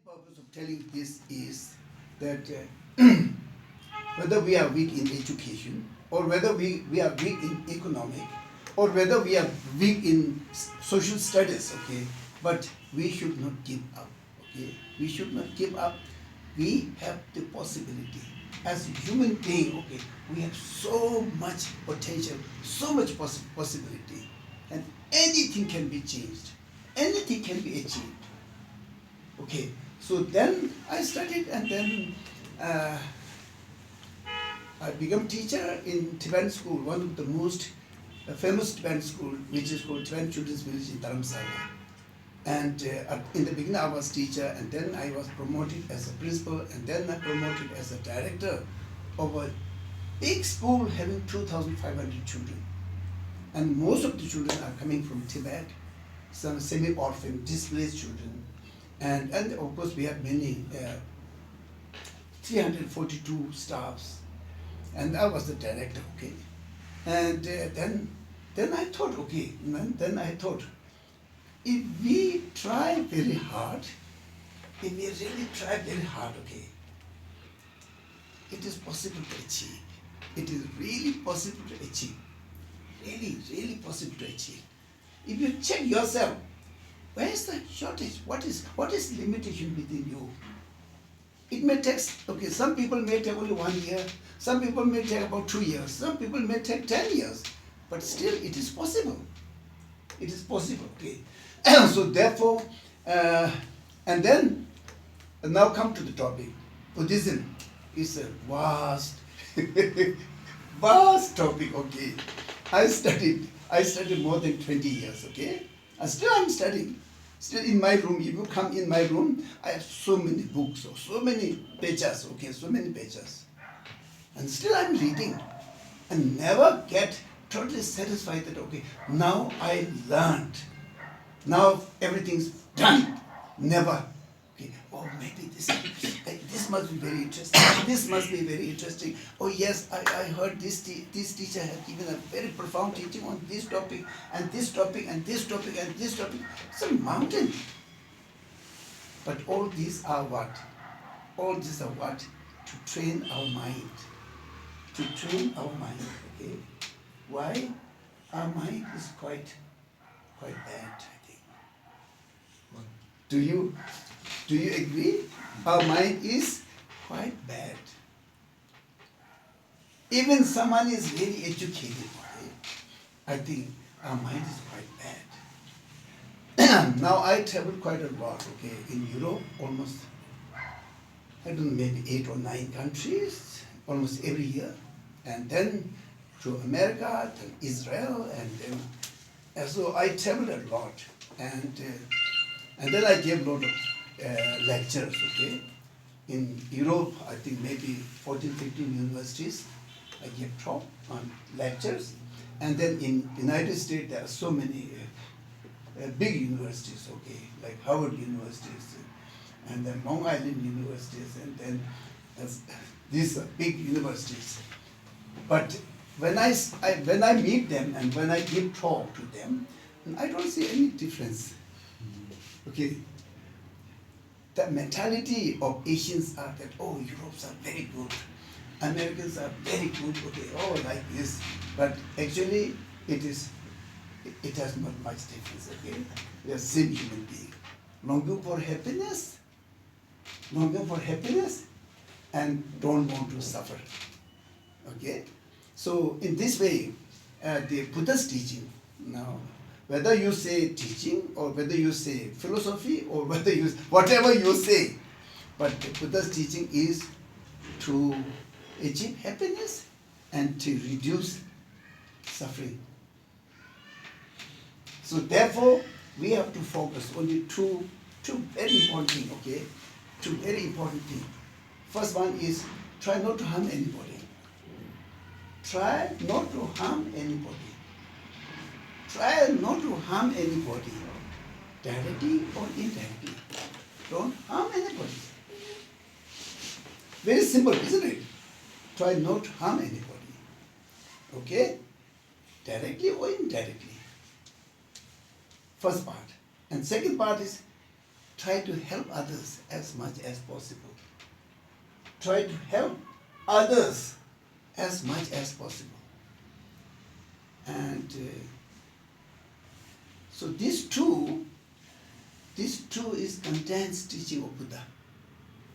purpose of telling this is that whether we are weak in education, or whether we are weak in economic, or whether we are weak in social studies, okay, but we should not give up, okay, we should not give up. We have the possibility as a human being, okay, we have so much potential, so much possibility, and anything can be changed, anything can be achieved. Okay, so then I studied, and then I became teacher in Tibetan school, one of the most famous Tibetan school, which is called Tibetan Children's Village in Dharamsala. And in the beginning I was teacher, and then I was promoted as a principal, and then I promoted as a director of a big school having 2,500 children. And most of the children are coming from Tibet, some semi-orphan, displaced children. And of course we have many, 342 staffs, and I was the director, okay. And then I thought, okay, then I thought, if we try very hard, if we really try very hard, okay, it is possible to achieve. It is really possible to achieve. Really, really possible to achieve. If you check yourself, where is the shortage? What is limitation within you? It may take, okay, some people may take only 1 year, some people may take about 2 years, some people may take 10 years, but still it is possible. It is possible, okay. So therefore, and then, now come to the topic. Buddhism is a vast, vast topic, okay. I studied more than 20 years, okay. And still I'm studying. Still in my room, if you come in my room, I have so many books, or so many pages, okay, so many pages. And still I'm reading, and never get totally satisfied that, okay, now I learned. Now everything's done. Never. Okay. Oh, maybe this must be very interesting. This must be very interesting. Oh yes, I heard this teacher had given a very profound teaching on this topic, and this topic, and this topic, and this topic. It's a mountain. But all these are what? All these are what? To train our mind. To train our mind. Okay. Why? Our mind is quite bad. Do you agree? Our mind is quite bad. Even someone is very educated, okay? I think our mind is quite bad. Now I travel quite a lot, okay? In Europe, almost, I don't know, maybe 8 or 9 countries, almost every year. And then to America, to Israel, and so I traveled a lot. And then I gave a lot of lectures, okay. In Europe, I think maybe 14, 15 universities, I gave talk on lectures. And then in United States, there are so many big universities, okay, like Harvard universities, and then Long Island universities, and then these are big universities. But when I meet them and when I give talk to them, I don't see any difference. Okay, the mentality of Asians are that, oh, Europeans are very good, Americans are very good, okay, oh, like this. But actually, it has not much difference, okay? We are same human being, longing for happiness, and don't want to suffer, okay? So in this way, the Buddha's teaching now, whether you say teaching, or whether you say philosophy, or whether you, whatever you say, but the Buddha's teaching is to achieve happiness and to reduce suffering. So therefore, we have to focus on the two very important things, okay? 2 very important things. First one is, try not to harm anybody. Try not to harm anybody. Try not to harm anybody, directly or indirectly. Don't harm anybody. Very simple, isn't it? Try not to harm anybody. Okay? Directly or indirectly. First part. And second part is, try to help others as much as possible. Try to help others as much as possible. And so these two is condensed teaching of Buddha.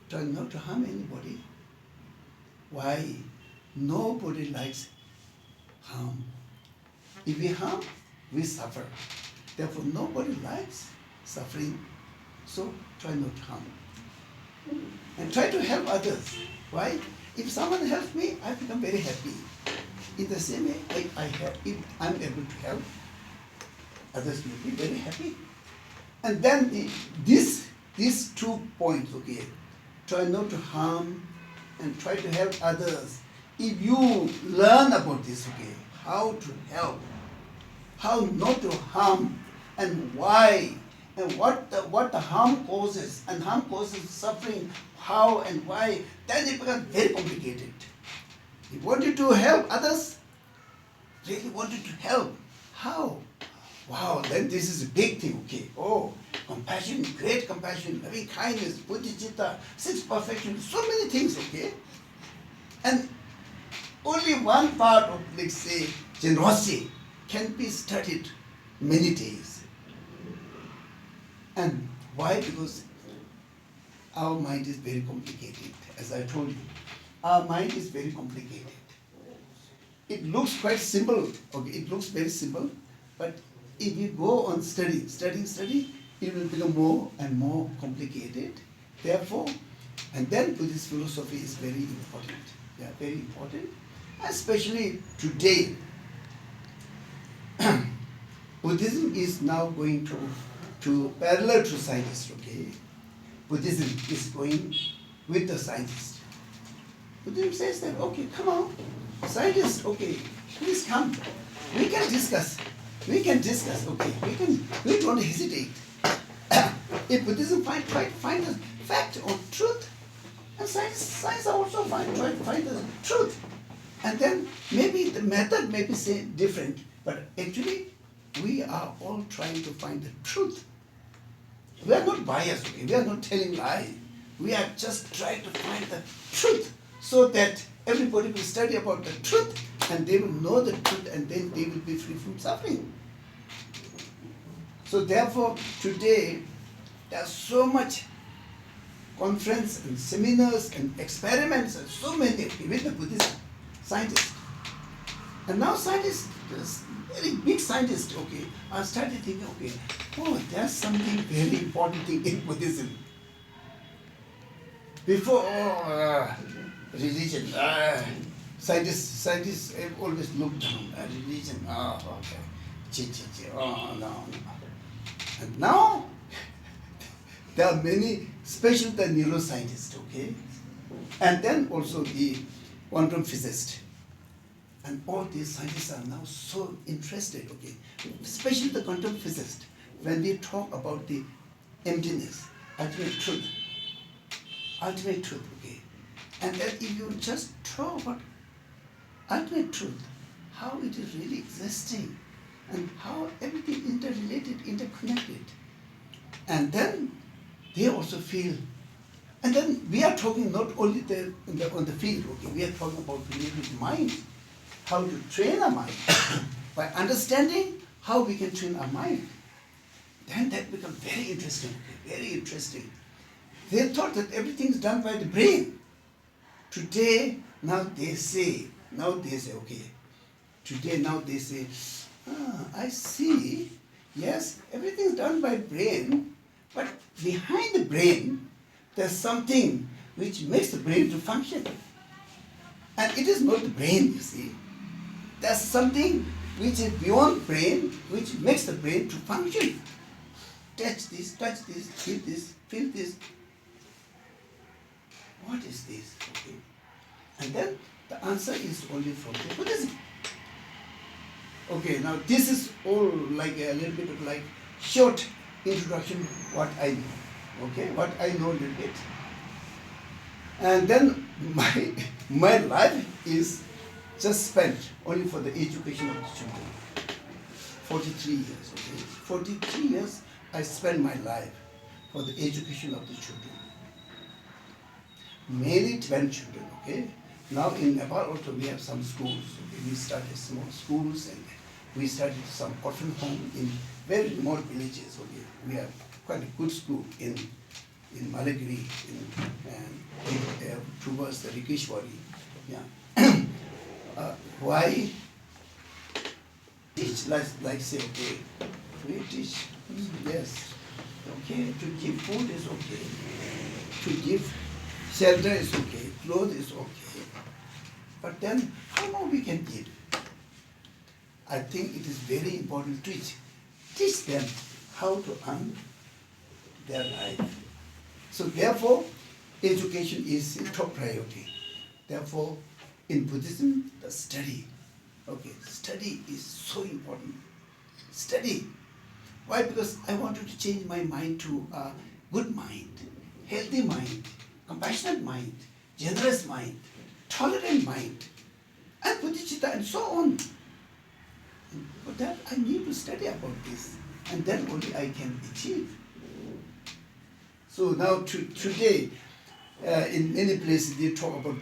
Try not to harm anybody. Why? Nobody likes harm. If we harm, we suffer. Therefore, nobody likes suffering. So try not to harm. And try to help others. Why? If someone helps me, I become very happy. In the same way, if I'm able to help, others will be very happy. And then these 2 points, okay, try not to harm and try to help others. If you learn about this, okay, how to help, how not to harm, and why, and what the harm causes, and harm causes suffering, how and why, then it becomes very complicated. You wanted to help others, really wanted to help. How? Wow, then this is a big thing, okay. Oh, compassion, great compassion, loving kindness, bodhicitta, 6 perfections, so many things, okay. And only one part of, let's say, generosity can be studied many days. And why? Because our mind is very complicated, as I told you. Our mind is very complicated. It looks quite simple, okay, it looks very simple, but if you go on studying, it will become more and more complicated. Therefore, and then Buddhist philosophy is very important. Yeah, very important. Especially today, Buddhism is now going to parallel to scientists, okay? Buddhism is going with the scientists. Buddhism says that, okay, come on, scientists, okay, please come. We can discuss, okay, we don't hesitate. If Buddhism try to find the fact or truth, and science also try to find the truth. And then maybe the method may be say different, but actually we are all trying to find the truth. We are not biased, okay? We are not telling lies. We are just trying to find the truth so that everybody will study about the truth and they will know the truth and then they will be free from suffering. So therefore, today, there are so much conference and seminars and experiments and so many with the Buddhist scientists. And now scientists, very big scientists, okay, are started thinking, okay, oh, there's something very important thing in Buddhism. Before, religion, scientists have always looked down at religion, okay, no. And now, there are many, especially the neuroscientists, okay? And then also the quantum physicists. And all these scientists are now so interested, okay? Especially the quantum physicists, when they talk about the emptiness, ultimate truth, okay? And then if you just talk about ultimate truth, how it is really existing, and how everything interrelated, interconnected. And then they also feel, and then we are talking not only on the field, okay, we are talking about related with mind, how to train our mind. By understanding how we can train our mind, then that becomes very interesting, okay, very interesting. They thought that everything is done by the brain. Today, now they say, okay, I see, yes, everything is done by brain, but behind the brain, there's something which makes the brain to function. And it is not the brain, you see. There's something which is beyond brain, which makes the brain to function. Touch this, feel this. What is this? Okay. And then the answer is only from the Buddhism. Okay, now this is all like a little bit of like short introduction what I know. Okay, what I know a little bit. And then my life is just spent only for the education of the children. 43 years, okay? 43 years I spent my life for the education of the children. Mainly 12 children, okay? Now in Nepal also we have some schools. Okay? We started small schools and we started some orphan home in very remote villages. Okay? We have quite a good school in Malagiri and towards the Rikeshwari. Yeah. Why teach like say, okay, we teach, yes, okay, to give food is okay, to give shelter is okay, clothes is okay, but then how long we can give? I think it is very important to teach them how to earn their life. So therefore, education is a top priority. Therefore, in Buddhism, the study. Okay, study is so important. Study. Why? Because I wanted to change my mind to a good mind, healthy mind, compassionate mind, generous mind, tolerant mind, and bodhicitta and so on. For that, I need to study about this, and then only I can achieve. So now today, in many places they talk about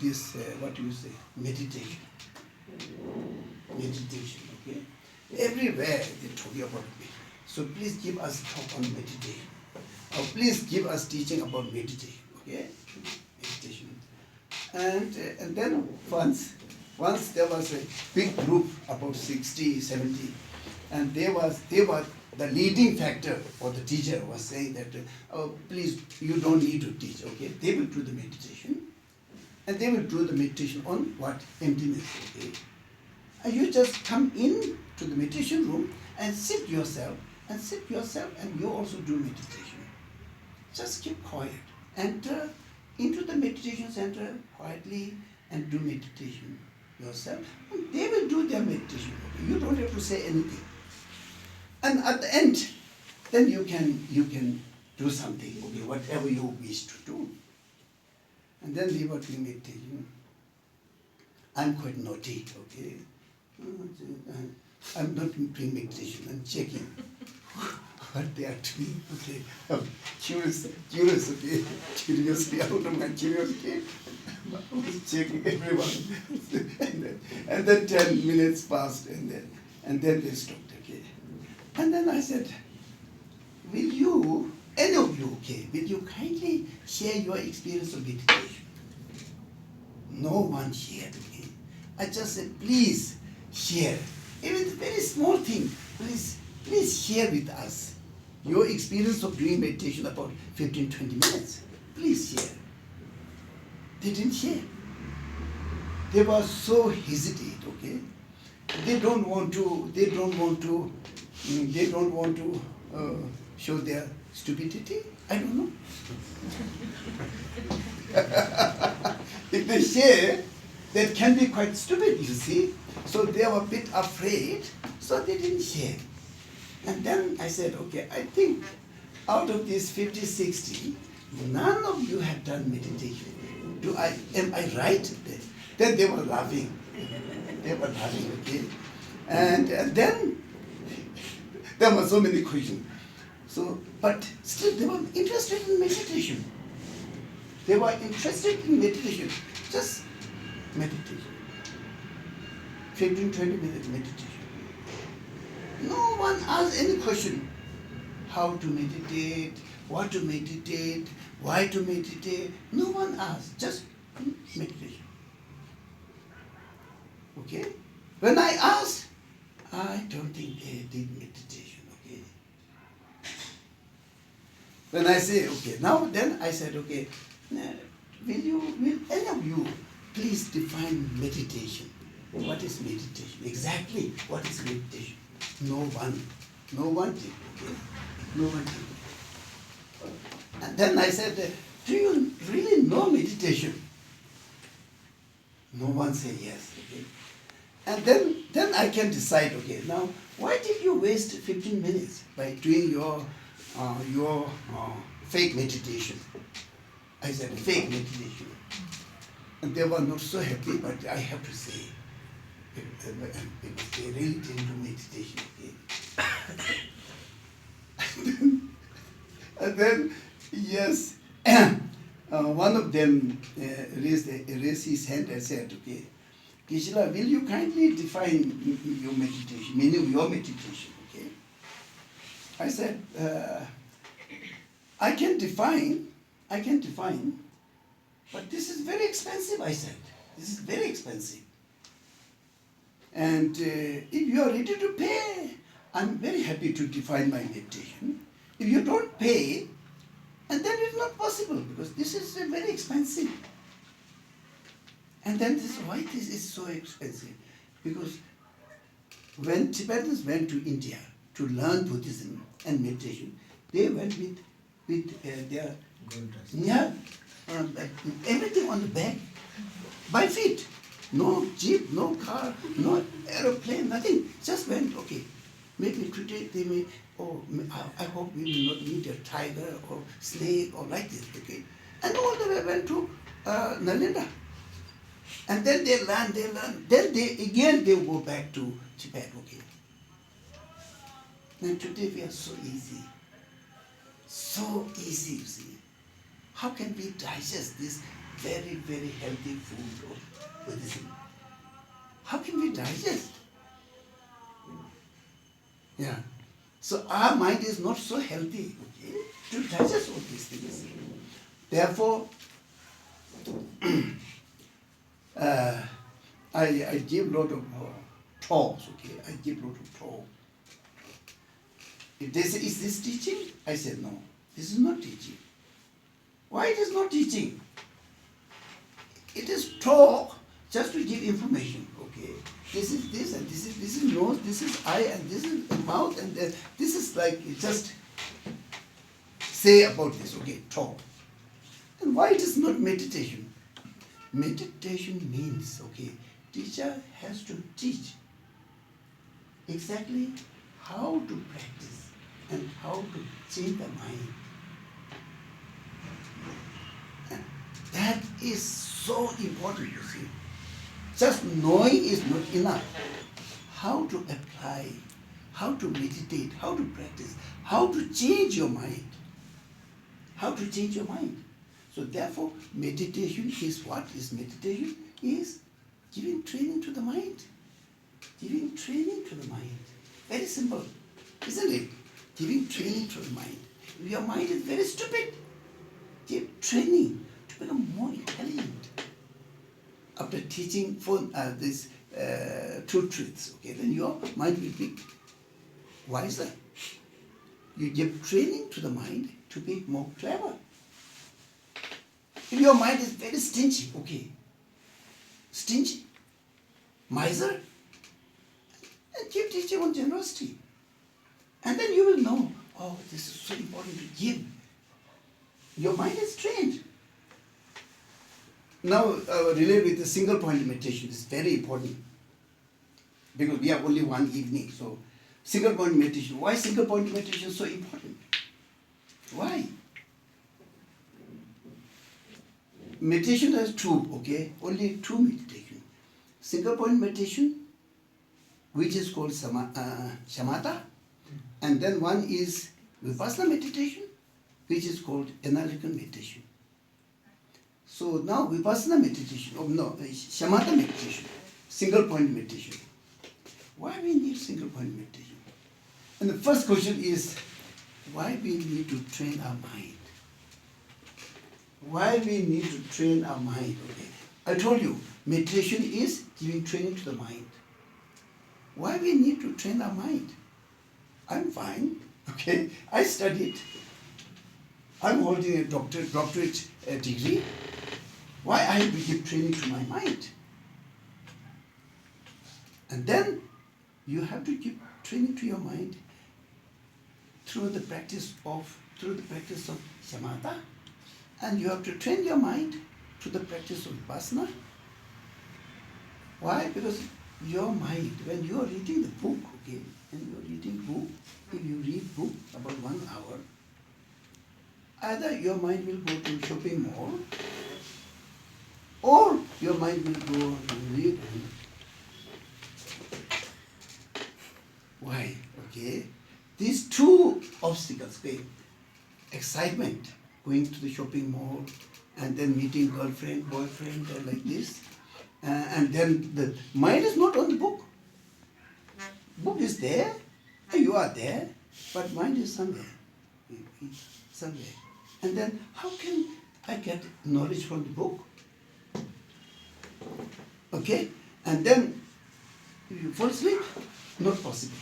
this, what do you say, meditation. Meditation, okay? Everywhere they talk about it. So please give us talk on meditation. Or please give us teaching about meditation, okay? Meditation. And then once there was a big group, about 60, 70, and they were the leading factor for the teacher was saying that, oh, please, you don't need to teach, okay? They will do the meditation. And they will do the meditation on what? Emptiness, okay? And you just come in to the meditation room and sit yourself, and you also do meditation. Just keep quiet. Enter into the meditation center quietly and do meditation yourself. And they will do their meditation, okay? You don't have to say anything. And at the end, then you can do something, okay, whatever you wish to do. And then we were doing meditation. I'm quite naughty, okay. I'm not doing meditation, I'm checking what they are doing, okay. I'm curious, okay. Curiosity, out of my curiosity, I was checking everyone. and then 10 minutes passed, and then they stopped, okay. And then I said, will you, any of you, okay, will you kindly share your experience of meditation? No one shared, okay. I just said, please share. Even a very small thing, please share with us your experience of doing meditation about 15-20 minutes. Please share. They didn't share. They were so hesitant, okay. They don't want to show their stupidity. I don't know. If they share, that can be quite stupid, you see. So they were a bit afraid, so they didn't share. And then I said, okay, I think out of these 50, 60, none of you have done meditation. Am I right? Then they were laughing. Okay. And then there were so many questions. So, but still they were interested in meditation. They were interested in meditation. Just meditation. 15-20 minutes meditation. No one asked any question. How to meditate, what to meditate, why to meditate. No one asked. Just meditation. Okay? When I asked, I don't think they did meditation, okay? When I say, okay, now then I said, okay, will any of you please define meditation? What is meditation? Exactly, what is meditation? No one did, okay? No one did. And then I said, do you really know meditation? No one said yes, okay? And then I can decide, okay, now why did you waste 15 minutes by doing your fake meditation? I said fake meditation. And they were not so happy, but I have to say, because they really didn't do meditation, okay? And then, yes, one of them raised his hand and said, okay, Kishila, will you kindly define your meditation, meaning your meditation, okay? I said, I can define, but this is very expensive, I said. This is very expensive. And if you are ready to pay, I'm very happy to define my meditation. If you don't pay, and then it's not possible because this is very expensive. And then this is why this is so expensive. Because when Tibetans went to India to learn Buddhism and meditation, they went with their everything on the back, by feet. No jeep, no car, no aeroplane, nothing. Just went, okay, maybe today they may, I hope we will not meet a tiger or snake or like this, okay? And all the way went to Nalinda. And then they learn. Then they go back to Tibet, okay? And today we are so easy. So easy, you see. How can we digest this very, very healthy food of Buddhism? How can we digest? Yeah. So our mind is not so healthy, okay, to digest all these things. Therefore, I give a lot of talks, okay? I give a lot of talk. If they say, is this teaching? I said, no, this is not teaching. Why it is not teaching? It is talk just to give information, okay? This is this and this is nose, this is eye and this is mouth and this is like just say about this, okay, talk. And why it is not meditation? Meditation means, okay, teacher has to teach exactly how to practice and how to change the mind. And that is so important, you see. Just knowing is not enough. How to apply, how to meditate, how to practice, how to change your mind. How to change your mind. So therefore, meditation is what? Is meditation? Is giving training to the mind. Giving training to the mind. Very simple, isn't it? Giving training to the mind. If your mind is very stupid, give training to become more intelligent. After teaching for these two truths, okay, then your mind will be wiser. You give training to the mind to be more clever. If your mind is very stingy, okay, stingy, miser, and give teaching on generosity. And then you will know, oh, this is so important to give. Your mind is trained. Now, relate with the single point meditation is very important because we have only one evening. So, single point meditation. Why single point meditation is so important? Why? Meditation has two, okay? Only two meditation. Single point meditation, which is called shamatha, and then one is vipassana meditation, which is called analytical meditation. So now vipassana meditation, shamatha meditation, single point meditation. Why we need single point meditation? And the first question is, why we need to train our mind? Why we need to train our mind? Okay, I told you, meditation is giving training to the mind. Why we need to train our mind? I'm fine, okay, I studied. I'm holding a doctorate degree. Why I have to give training to my mind? And then you have to give training to your mind through the practice of shamatha, and you have to train your mind to the practice of vipassana. Why? Because your mind, when you are reading the book, okay, when you are reading book, if you read book about 1 hour, either your mind will go to shopping mall, or your mind will go and read. Why? Okay, these two obstacles, okay, excitement, going to the shopping mall and then meeting girlfriend, boyfriend, like this. And then the mind is not on the book. Book is there, and you are there, but mind is somewhere. Somewhere. And then how can I get knowledge from the book? Okay? And then you fall asleep? Not possible.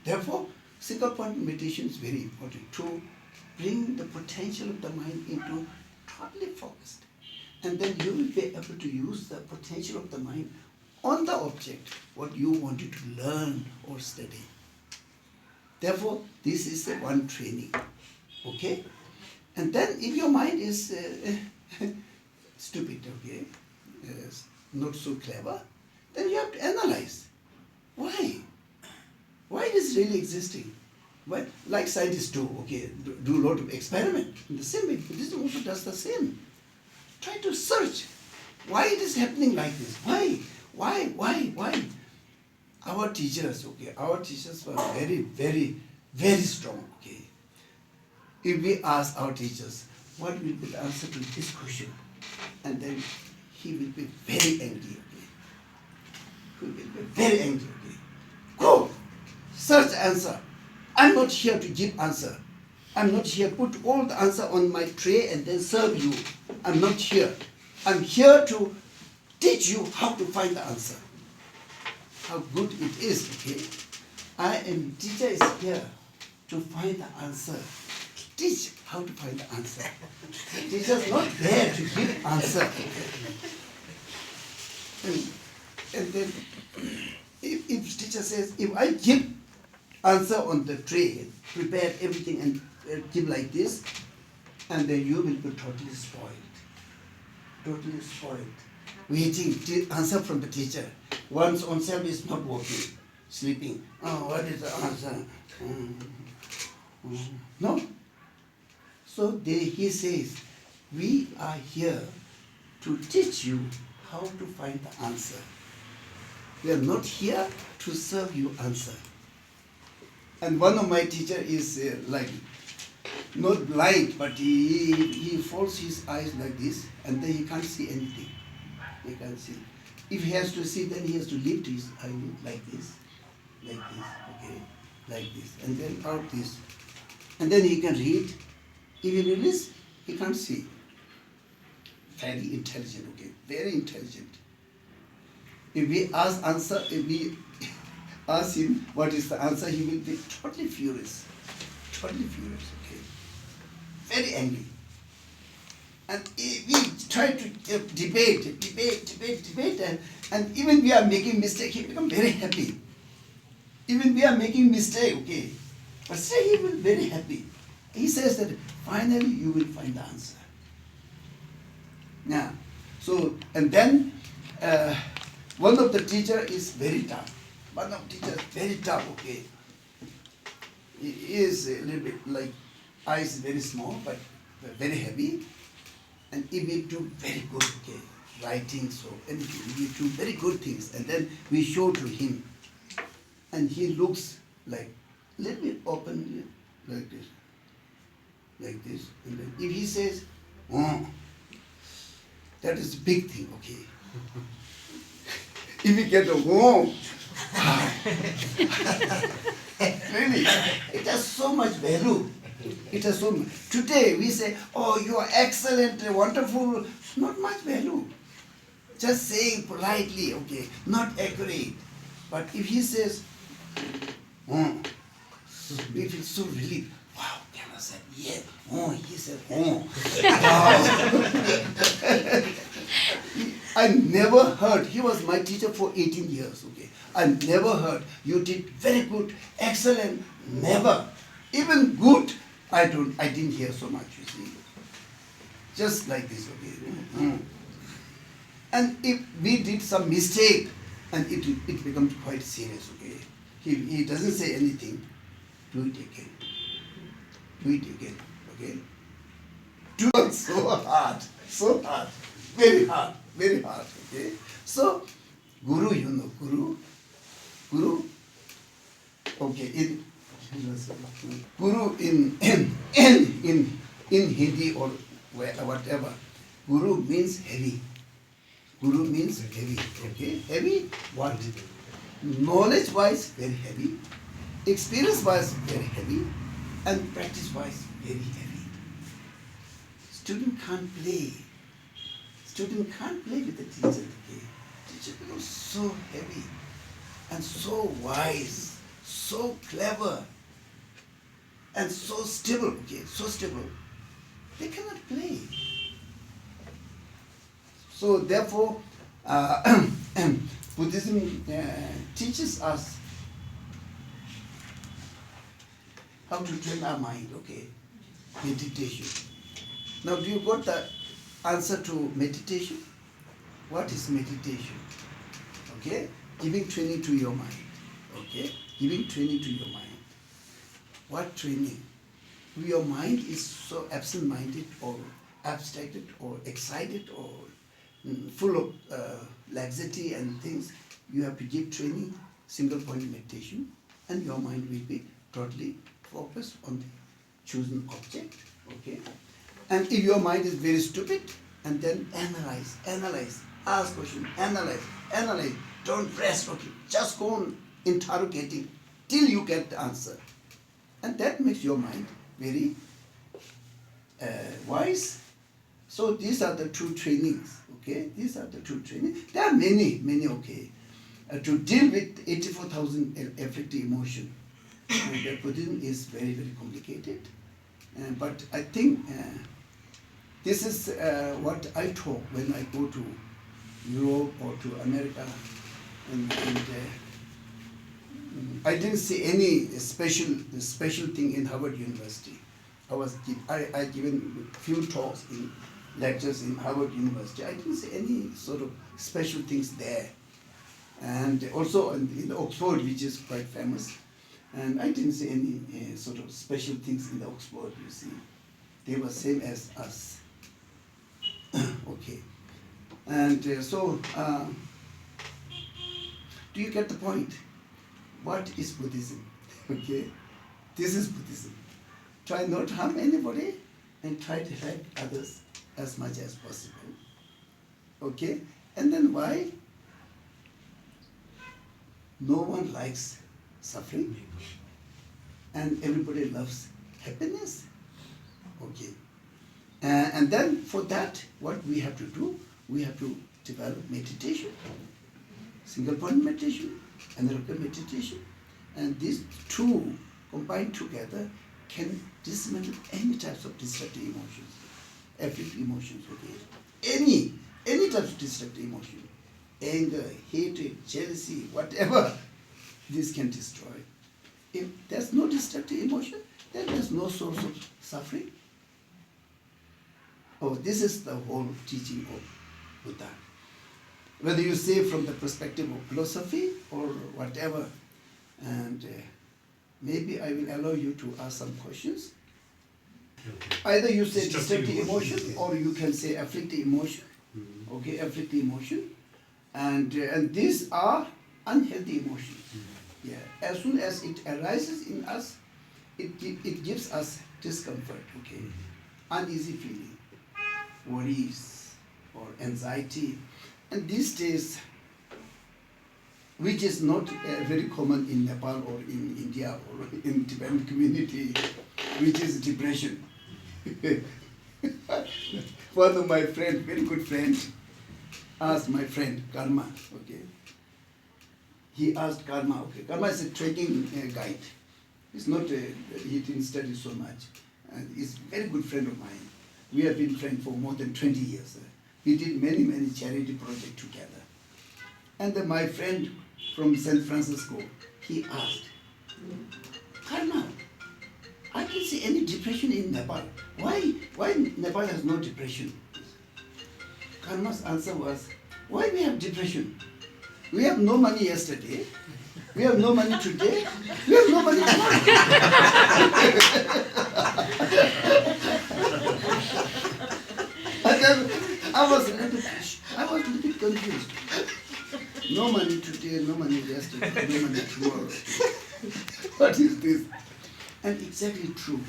Therefore, single point meditation is very important to bring the potential of the mind into totally focused. And then you will be able to use the potential of the mind on the object, what you wanted to learn or study. Therefore, this is the one training. Okay? And then if your mind is stupid, okay, not so clever, then you have to analyze. Why? Why it is really existing? Well, like scientists do, okay, do a lot of experiment. In the same way, Buddhism also does the same. Try to search why it is happening like this. Why? Our teachers, okay, our teachers were very, very, very strong, okay. If we ask our teachers, what will be the answer to this question? And then he will be very angry, okay. He will be very angry, okay. Go, search answer. I'm not here to give answer. I'm not here to put all the answer on my tray and then serve you. I'm not here. I'm here to teach you how to find the answer. How good it is, okay? Teacher is here to find the answer. Teach how to find the answer. Teacher is not there to give answer. And then if teacher says, if I give answer on the tray, prepare everything and give like this, and then you will be totally spoiled. Totally spoiled. Waiting to answer from the teacher. One's own self is not working, sleeping. Oh, what is the answer? No. So he says, we are here to teach you how to find the answer. We are not here to serve you answer. And one of my teacher is like, not blind, but he folds his eyes like this, and then he can't see anything. He can't see. If he has to see, then he has to lift his eyelid like this, okay, like this, and then out this. And then he can read. If he release, he can't see. Very intelligent, okay, very intelligent. If we ask him what is the answer, he will be totally furious, okay, very angry. And we try to debate, and even we are making mistake, he become very happy. Even we are making mistake, okay, but still he will be very happy. He says that finally you will find the answer. Yeah. So, and then one of the teacher is very tough. One of the teacher is very tough, okay. He is a little bit like, eyes very small, but very heavy. And he will do very good, okay, writing, so anything. He will do very good things. And then we show to him. And he looks like a little bit open, like this. Like this. And then if he says, oh, that is a big thing, okay. If you get a oh, really, it has so much value. It has so much. Today we say, oh, you are excellent, wonderful. Not much value. Just saying politely, okay, not accurate. But if he says, oh, we feel so relieved. Wow, Kama said, yeah. Oh, he said, oh. Wow. I never heard, he was my teacher for 18 years, okay. I never heard, you did very good, excellent, never. Even good, I didn't hear so much, you see. Just like this, okay. And if we did some mistake, and it becomes quite serious, okay. He doesn't say anything, do it again. Do it again, okay. Do it so hard, very hard, okay. So, Guru, you know, Guru, okay, Guru in in Hindi or whatever, Guru means heavy. Guru means heavy, okay? Heavy what? Knowledge-wise, very heavy. Experience-wise, very heavy. And practice-wise, very heavy. Student can't play. Student can't play with the teacher. Okay? Teacher becomes so heavy and so wise, so clever, and so stable, okay? So stable. They cannot play. So therefore, Buddhism teaches us how to train our mind, okay? Meditation. Now, do you got the answer to meditation? What is meditation? Okay? Giving training to your mind. Okay? Giving training to your mind. What training? Your mind is so absent-minded or abstracted or excited or full of laxity and things. You have to give training, single point meditation, and your mind will be totally focused on the chosen object. Okay? And if your mind is very stupid, and then analyze, ask question, analyze, don't rest, okay? Just go on interrogating till you get the answer. And that makes your mind very wise. So these are the two trainings, okay? These are the two trainings. There are many, okay? To deal with 84,000 afflictive emotion, the Buddhism is very, very complicated. But I think this is what I talk when I go to Europe or to America. And I didn't see any special thing in Harvard University. I given few talks in lectures in Harvard University. I didn't see any sort of special things there. And also in Oxford, which is quite famous, and I didn't see any sort of special things in the Oxford, you see. They were same as us. Okay. And so, do you get the point? What is Buddhism? Okay? This is Buddhism. Try not to harm anybody and try to help others as much as possible. Okay? And then why? No one likes suffering and everybody loves happiness. Okay. And then for that, what we have to do, we have to develop meditation, single point meditation, analytical meditation, and these two combined together can dismantle any types of destructive emotions, afflictive emotions, okay? Any types of destructive emotion, anger, hatred, jealousy, whatever, this can destroy. If there's no destructive emotion, then there's no source of suffering. Oh, this is the whole teaching of Buddha. Whether you say from the perspective of philosophy or whatever, and maybe I will allow you to ask some questions. Either you say destructive emotion or you can say afflictive emotion. Okay, afflictive emotion. And these are unhealthy emotions. Yeah. As soon as it arises in us, it gives us discomfort, okay? Uneasy feeling, worries, or anxiety. And these days, which is not very common in Nepal or in India or in Tibetan community, which is depression. One of my friends, very good friend, asked my friend Karma, okay? He asked Karma, okay? Karma is a trekking guide. It's not, he didn't study so much. And he's a very good friend of mine. We have been friends for more than 20 years. We did many charity projects together. And then my friend from San Francisco, he asked, Karma, I can see any depression in Nepal. Why Nepal has no depression? Karma's answer was, why we have depression? We have no money yesterday. We have no money today. We have no money tomorrow. And then I was a little bit confused. No money today, no money yesterday, no money tomorrow. What is this? And exactly true.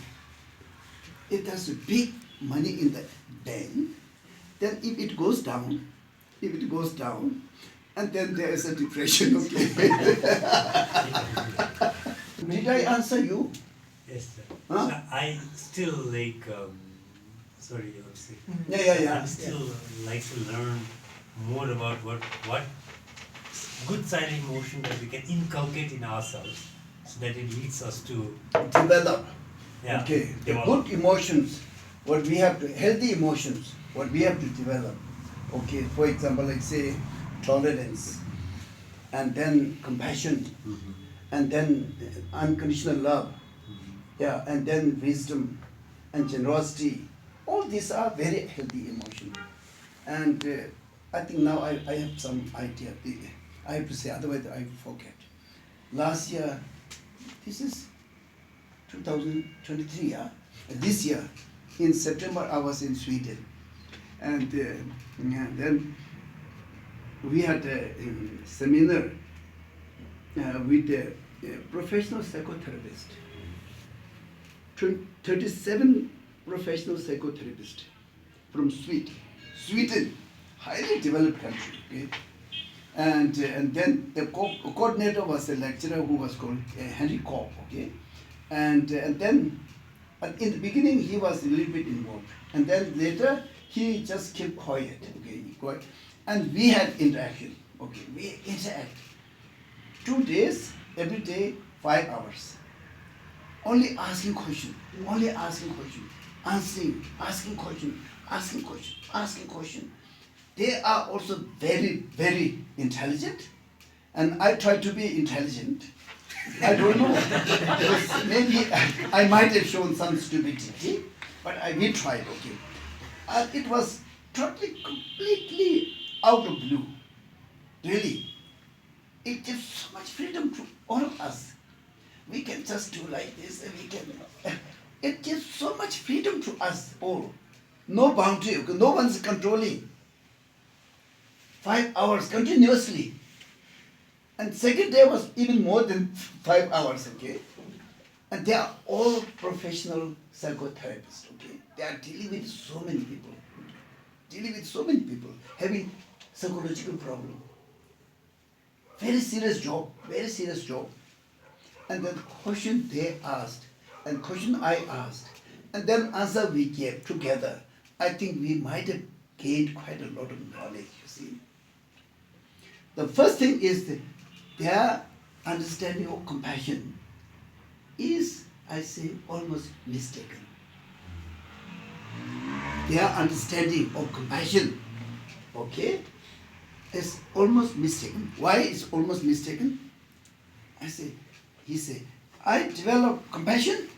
it has big money in the bank, then if it goes down, and then there is a depression, okay. Did I answer you? Yes, sir. Huh? So I still like, sorry, I was saying. Yeah. I still like to learn more about what good silent emotion that we can inculcate in ourselves so that it leads us to Develop. yeah, Okay, the develop. good emotions, healthy emotions, what we have to develop. Okay, for example, like say tolerance, and then compassion, and then unconditional love, yeah, and then wisdom and generosity. All these are very healthy emotions. And I think now I have some idea. I have to say, otherwise I forget. Last year, this is 2023, yeah? This year, in September, I was in Sweden. And then we had a seminar with a professional psychotherapist. 37 professional psychotherapists from Sweden, highly developed country. Okay? And then the coordinator was a lecturer who was called Henry Kopp. Okay? And then in the beginning he was a little bit involved, and then later he just kept quiet. Okay, quiet. And we had interaction. Okay, we interact 2 days, every day, 5 hours. Only asking question, asking question. They are also very, very intelligent, and I try to be intelligent. I don't know. Maybe I might have shown some stupidity, but we tried, okay. It was totally, completely out of blue. Really. It gives so much freedom to all of us. We can just do like this, and we can. It gives so much freedom to us all. No boundary, okay? No one's controlling. 5 hours continuously. And second day was even more than 5 hours, okay? And they are all professional psychotherapists, okay? They are dealing with so many people, having psychological problem. Very serious job. And then question they asked, and question I asked, and then answer we gave together. I think we might have gained quite a lot of knowledge, you see. The first thing is that their understanding of compassion is, I say, almost mistaken. Their understanding of compassion, okay, is almost mistaken. Why is almost mistaken? He said, I develop compassion,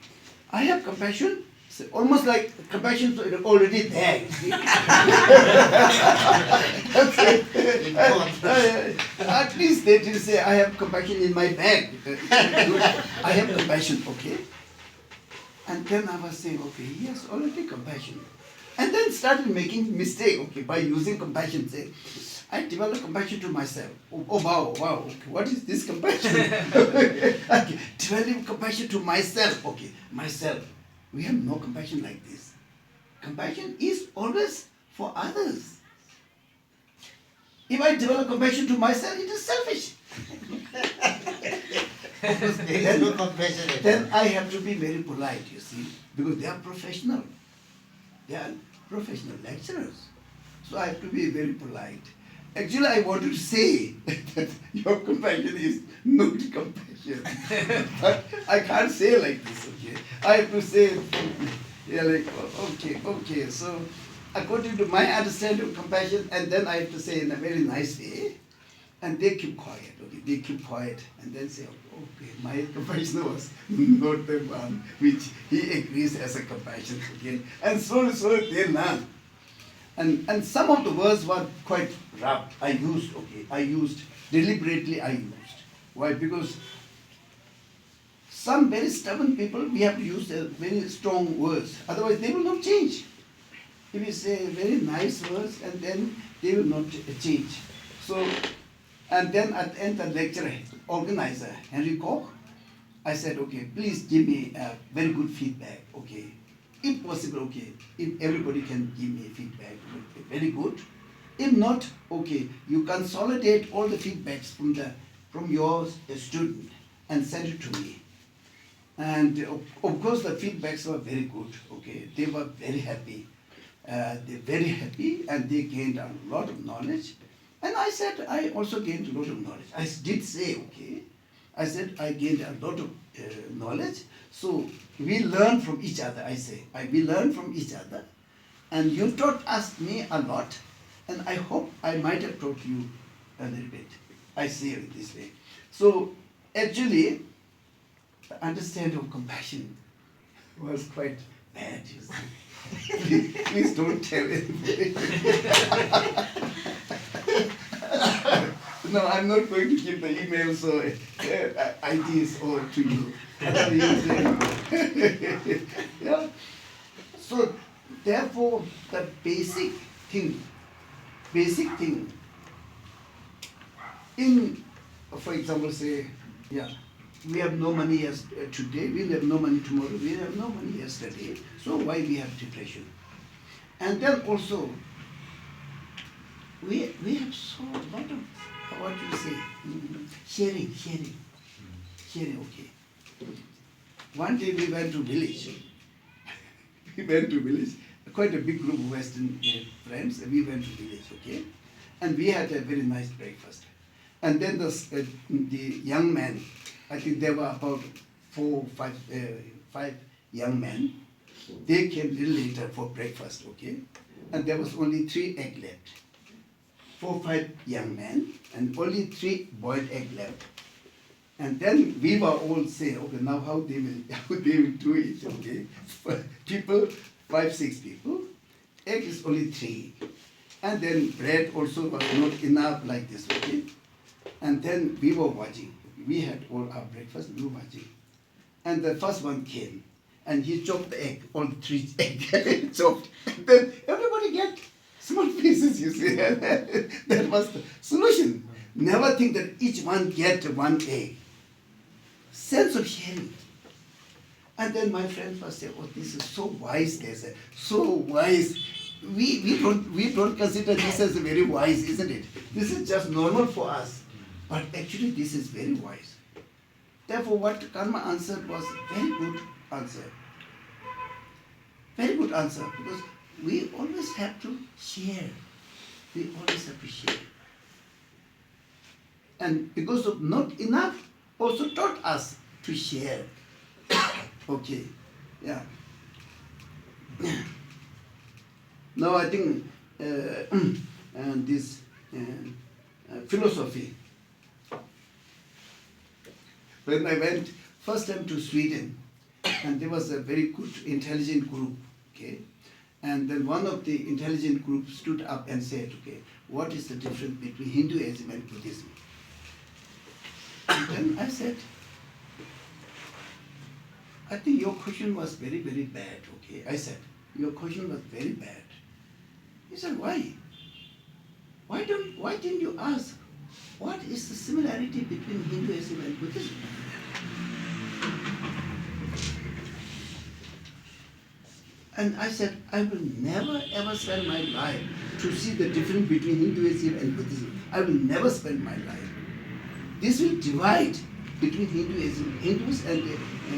I have compassion, so almost like compassion is already there. You see? At least they did say, I have compassion in my bag. I have compassion, okay? And then I was saying, okay, he has already compassion. And then started making mistake, okay, by using compassion, say, I develop compassion to myself. Oh wow, okay, what is this compassion? Okay, develop compassion to myself, okay, myself. We have no compassion like this. Compassion is always for others. If I develop compassion to myself, it is selfish. Then I have to be very polite, you see, because they are professional. They are professional lecturers. So I have to be very polite. Actually, I wanted to say that your compassion is not compassion. But I can't say like this, okay? I have to say, yeah, like, okay. So according to my understanding of compassion, and then I have to say in a very nice way, and they keep quiet, okay? They keep quiet, and then say, okay, my compassion was not the one which he agrees as a compassion, okay? And slowly they learn. And some of the words were quite rough. Deliberately I used. Why? Because some very stubborn people, we have to use very strong words. Otherwise they will not change. If we say very nice words, and then they will not change. So, and then at the end, the lecturer, organizer, Henry Koch, I said, okay, please give me very good feedback, okay. If possible, okay, if everybody can give me feedback, very good. If not, okay, you consolidate all the feedbacks from your student and send it to me. And of course the feedbacks were very good, okay, they were very happy. They're very happy and they gained a lot of knowledge. And I said, I also gained a lot of knowledge. I did say, okay, I said I gained a lot of knowledge. So we learn from each other, I say. We learn from each other. And you taught us me a lot. And I hope I might have taught you a little bit. I say it this way. So actually, the understanding of compassion was quite bad, you see. Please don't tell anybody. No, I'm not going to give the emails or IDs or to you. Yeah. So therefore, the basic thing, in, for example, say, yeah, we have no money as today, we'll have no money tomorrow, we have no money yesterday, so why we have depression? And then also, we have so lot of, what you say, sharing, okay. One day we went to village, quite a big group of Western friends, we went to village, okay, and we had a very nice breakfast. And then the young men, I think there were about 5 young men, they came a little later for breakfast, okay, and there was only 3 eggs left. 4, 5 young men, and only 3 boiled eggs left. And then we were all saying, okay, now how they will do it, okay? People, 5, 6 people, egg is only 3. And then bread also was not enough like this, okay? And then we were watching. We had all our breakfast, we were watching. And the first one came, and he chopped the egg, all 3 eggs chopped. And then everybody get small pieces, you see. That was the solution. Never think that each one get 1 egg. Sense of sharing. And then my friends must say, oh, this is so wise, they say, so wise. We don't consider this as very wise, isn't it? This is just normal for us. But actually this is very wise. Therefore what Karma answered was very good answer. Very good answer, because we always have to share. We always have to share. And because of not enough, also taught us to share. Okay, yeah. Now I think this philosophy. When I went first time to Sweden, and there was a very good intelligent group, okay, and then one of the intelligent group stood up and said, okay, what is the difference between Hinduism and Buddhism? And then I said, I think your question was very, very bad, okay? I said, your question was very bad. He said, why? Why didn't you ask, what is the similarity between Hinduism and Buddhism? And I said, I will never ever spend my life to see the difference between Hinduism and Buddhism. I will never spend my life. This will divide between Hindus and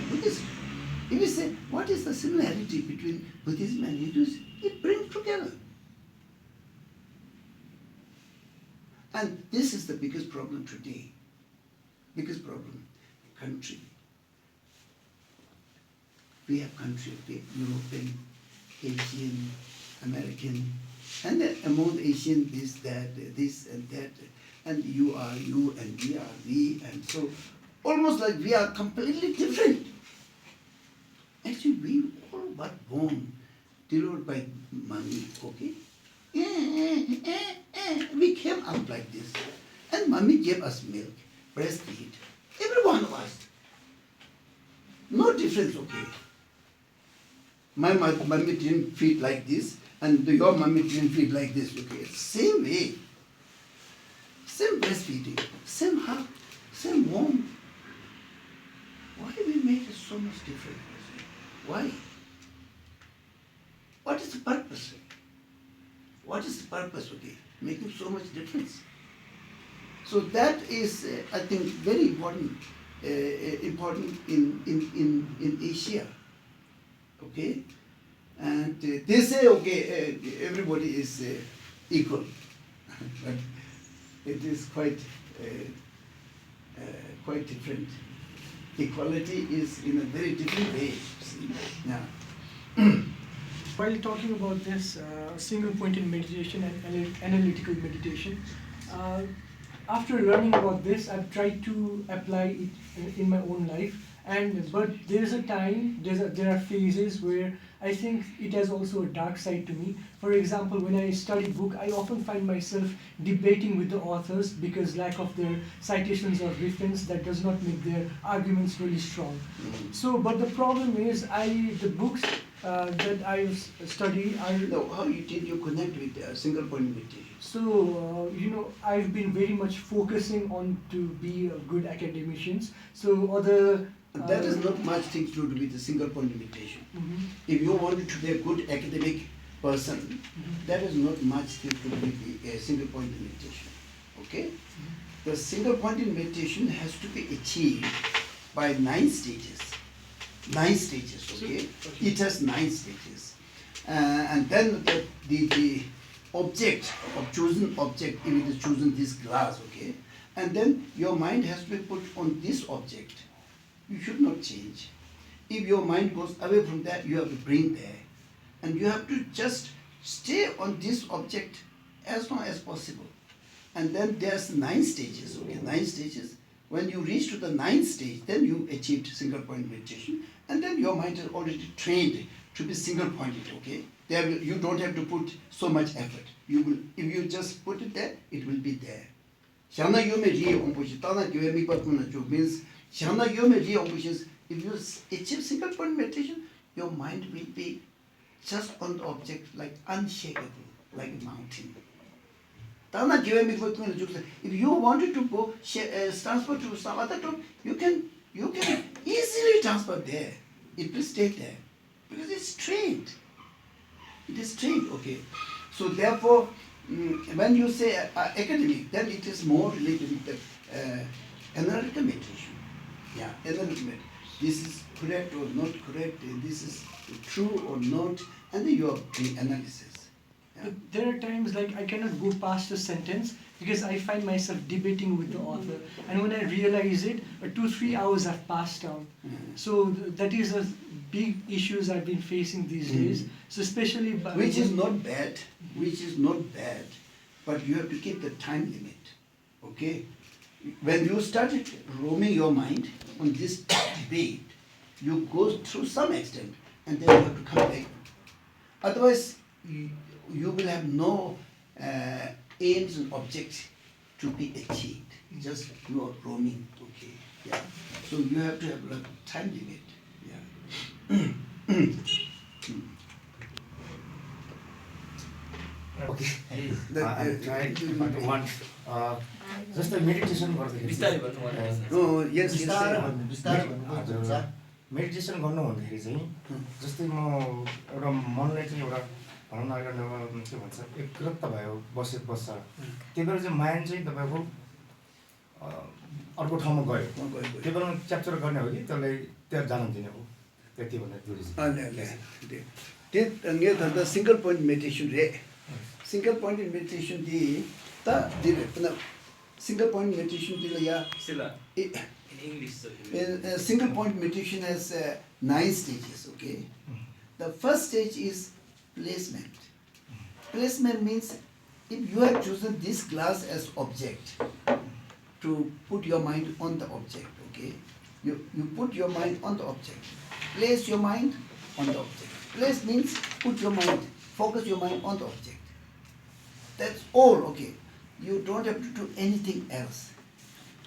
Buddhism. If you say, what is the similarity between Buddhism and Hinduism? It brings together. And this is the biggest problem today. Biggest problem, country. We have country, European, Asian, American, and then among the Asian, this, that, this and that, and you are you, and we are we, and so almost like we are completely different. Actually, we all were born, delivered by mommy, okay? We came out like this, and mommy gave us milk, breastfeed, every one of us. No difference, okay? My mommy didn't feed like this, and your mommy didn't feed like this, okay? Same way. Same breastfeeding, same hug, same warmth. Why we make it so much different? Why? What is the purpose? What is the purpose, okay? Making so much difference. So that is, I think, very important, important in Asia, okay? And they say, okay, everybody is equal, but it is quite different. Equality is in a very different way. See? Yeah. While talking about this single pointed meditation and analytical meditation, after learning about this, I've tried to apply it in my own life. But there's a time, there are phases where I think it has also a dark side to me. For example, when I study book, I often find myself debating with the authors because lack of their citations or reference that does not make their arguments really strong. So, but the problem is, the books that I've studied are. No, how did you connect with single point meditation? So, I've been very much focusing on to be a good academicians. So, other. That is not much thing to do with the single point meditation. If you wanted to be a good academic person, that is not much thing to do with a single point meditation. Okay? The single point meditation has to be achieved by 9 stages. 9 stages, okay? It has 9 stages. And then the object, chosen object, if it is chosen this glass, okay? And then your mind has to be put on this object. You should not change. If your mind goes away from that, you have to bring there. And you have to just stay on this object as long as possible. And then there's 9 stages, okay? 9 stages. When you reach to the 9th stage, then you achieved single point meditation. And then your mind is already trained to be single pointed, okay? You don't have to put so much effort. If you just put it there, it will be there. Means if you achieve single point meditation, your mind will be just on the object, like unshakable, like a mountain. If you wanted to go transfer to some other topic, you can easily transfer there. It will stay there because it's trained. It is trained, okay. So therefore, when you say academic, then it is more related with the analytical meditation. Yeah, analytical meditation. This is correct or not correct, this is true or not, and then you are doing analysis. Yeah. There are times like I cannot go past a sentence because I find myself debating with the author, and when I realize it, 2-3 hours have passed out. So that is a big issues I've been facing these days. So especially which is not bad, but you have to keep the time limit. Okay, when you started roaming your mind on this debate, you go through some extent, and then you have to come back. Otherwise, you will have no aims and objects to be achieved. Just you are roaming, okay? Yeah. So you have to have a time limit. Yeah. Okay. I'm trying to one. Just the meditation Oh yes, meditation गर्नु भन्दाखेरि चाहिँ जस्तै म एउटा मनलाई चाहिँ एउटा भनौँ न एउटा के भन्छ एकाग्रता भयो बस्छ त्यही भएर चाहिँ माइन्ड चाहिँ तपाईँको अर्को ठाउँमा गयो त्यही बेलामा क्याप्चर गर्ने हो कि त्यसलाई त्यहाँ जान दिने हो त्यति भन्दा the single point meditation single point meditation single point meditation in English, so single point meditation has 9 stages, okay? The first stage is placement. Placement means if you have chosen this glass as object to put your mind on the object, okay? You put your mind on the object. Place your mind on the object. Place means put your mind, focus your mind on the object. That's all, okay? You don't have to do anything else.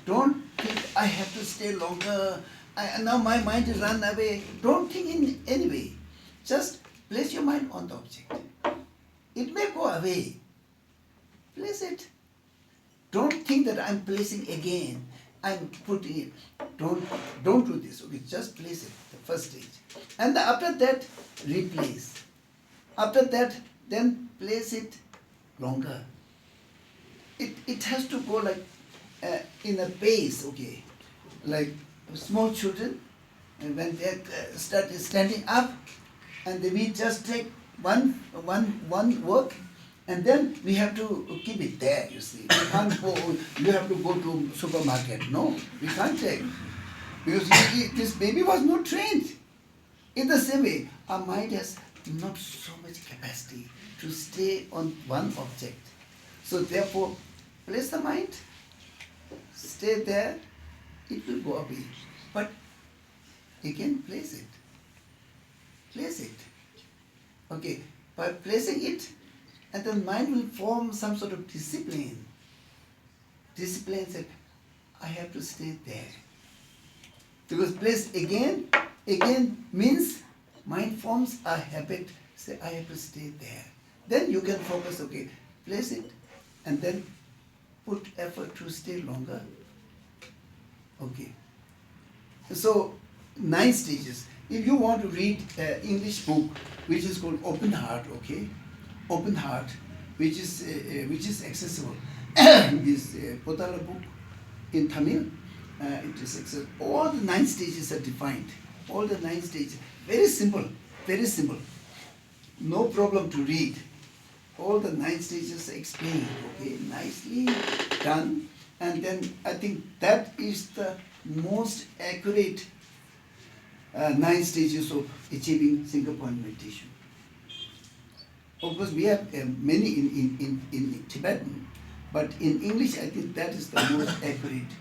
Don't think I have to stay longer. Now my mind is run away. Don't think in any way. Just place your mind on the object. It may go away. Place it. Don't think that I'm placing again. I'm putting it. Don't do this. Okay, just place it. The first stage, and after that, replace. After that, then place it longer. It has to go like in a pace, okay? Like small children, and when they start standing up, and then we just take one work, and then we have to keep it there, you see. We can't go, you have to go to supermarket. No, we can't take. Because this baby was not trained. In the same way, our mind has not so much capacity to stay on one object. So therefore, place the mind, stay there, it will go away. But again, place it. Place it. Okay, by placing it, and the mind will form some sort of discipline. Discipline that I have to stay there. Because place again means mind forms a habit, say I have to stay there. Then you can focus, okay, place it, and then put effort to stay longer. Okay. So 9 stages. If you want to read English book which is called Open Heart, okay, Open Heart, which is accessible. This Potala book in Tamil, it is accessible. All the 9 stages are defined. All the 9 stages. Very simple. Very simple. No problem to read. All the 9 stages are explained. Okay, nicely done. And then I think that is the most accurate 9 stages of achieving single point meditation. Of course, we have many in Tibetan, but in English, I think that is the most accurate.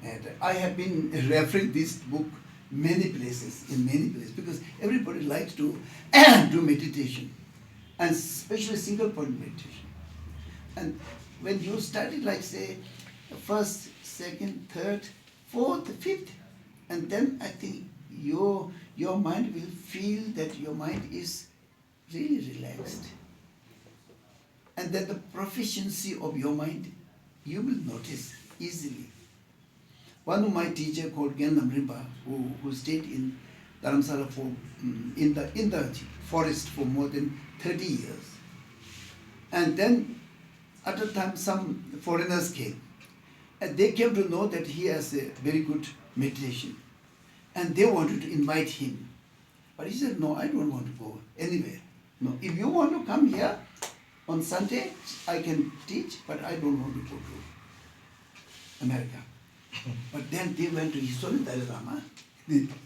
And I have been referring this book in many places, because everybody likes to do meditation, and especially single point meditation. And when you study, like say, first, second, third, fourth, fifth, and then I think your mind will feel that your mind is really relaxed. And then the proficiency of your mind, you will notice easily. One of my teacher called Gennam Rimba, who stayed in Dharamsala for in the forest for more than 30 years. And then at the time some foreigners came, and they came to know that he has a very good meditation. And they wanted to invite him. But he said, no, I don't want to go anywhere. No, if you want to come here on Sunday, I can teach, but I don't want to go to America. But then they went to Isole Dalai Lama.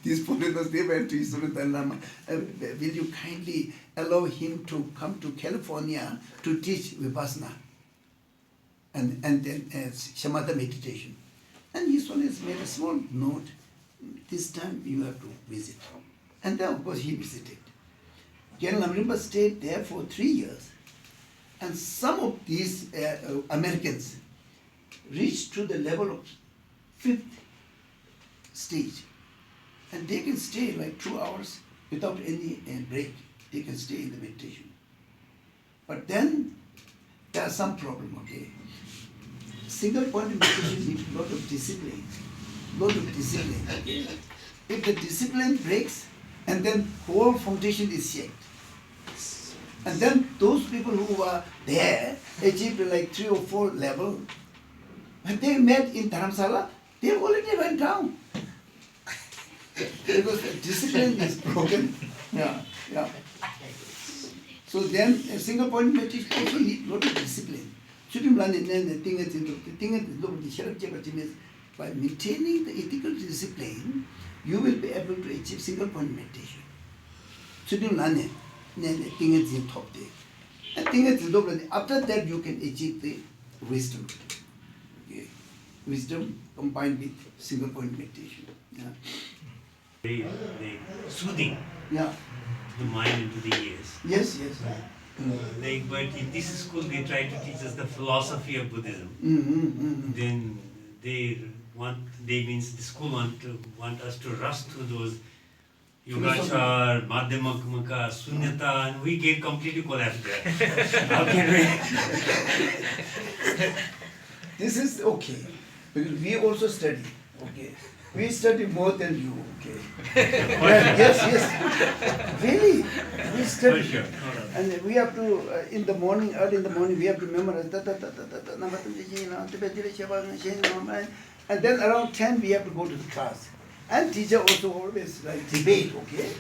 These foreigners, they went to Isole Dalai Lama. Will you kindly allow him to come to California to teach Vipassana? And then Shamatha meditation. And Isole has made a small note. This time you have to visit. And then of course he visited. General Rimba stayed there for 3 years. And some of these Americans reached to the level of 5th stage. And they can stay like 2 hours without any break. They can stay in the meditation. But then there's some problem, okay? Single point meditation needs a lot of discipline. Okay? If the discipline breaks, and then whole foundation is shaken. And then those people who were there achieved like 3 or 4 level. When they met in Dharamsala, they already went down. Because the discipline is broken. Yeah. So then a single point meditation also needs a lot of discipline. By maintaining the ethical discipline, you will be able to achieve single point meditation. After that, you can achieve the wisdom. Okay. Wisdom combined with single point meditation. Yeah. Very soothing. Yeah. The mind into the ears. Yes. But in this school, they try to teach us the philosophy of Buddhism. Then the school want us to rush through those Yogachar, Madhyamakmaka, Sunyata, and we get completely collapsed there. How can we? This is okay, because we also study. Okay, we study more than you. Okay. Yes. Really, we study. For sure. And we have to, in the morning, early in the morning, we have to memorize. And then around 10, we have to go to the class. And teacher also always like debate, okay?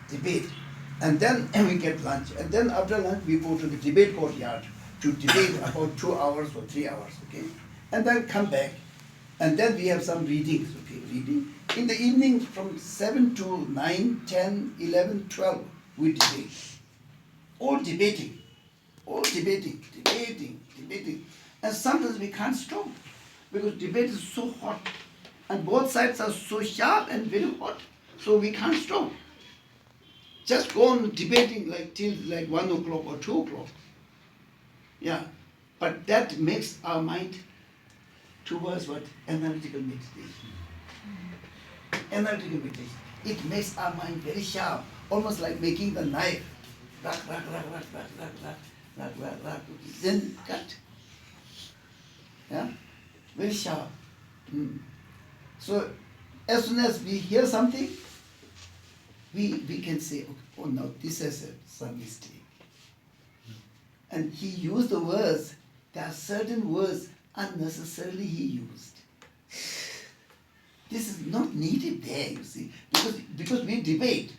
Debate. And then we get lunch. And then after lunch, we go to the debate courtyard to debate about 2 hours or 3 hours, okay? And then come back. And then we have some readings, okay? Reading. In the evening, from 7 to 9, 10, 11, 12, we debate. All debating. And sometimes we can't stop because debate is so hot. And both sides are so sharp and very hot. So we can't stop. Just go on debating like till like 1 o'clock or 2 o'clock. Yeah. But that makes our mind towards what? Analytical meditation. Analytical meditation. It makes our mind very sharp, almost like making the knife. Then cut. Yeah? Very sharp. So as soon as we hear something, we can say, oh no, this is some mistake. And he used the words, there are certain words unnecessarily he used. This is not needed there, you see, because we debate.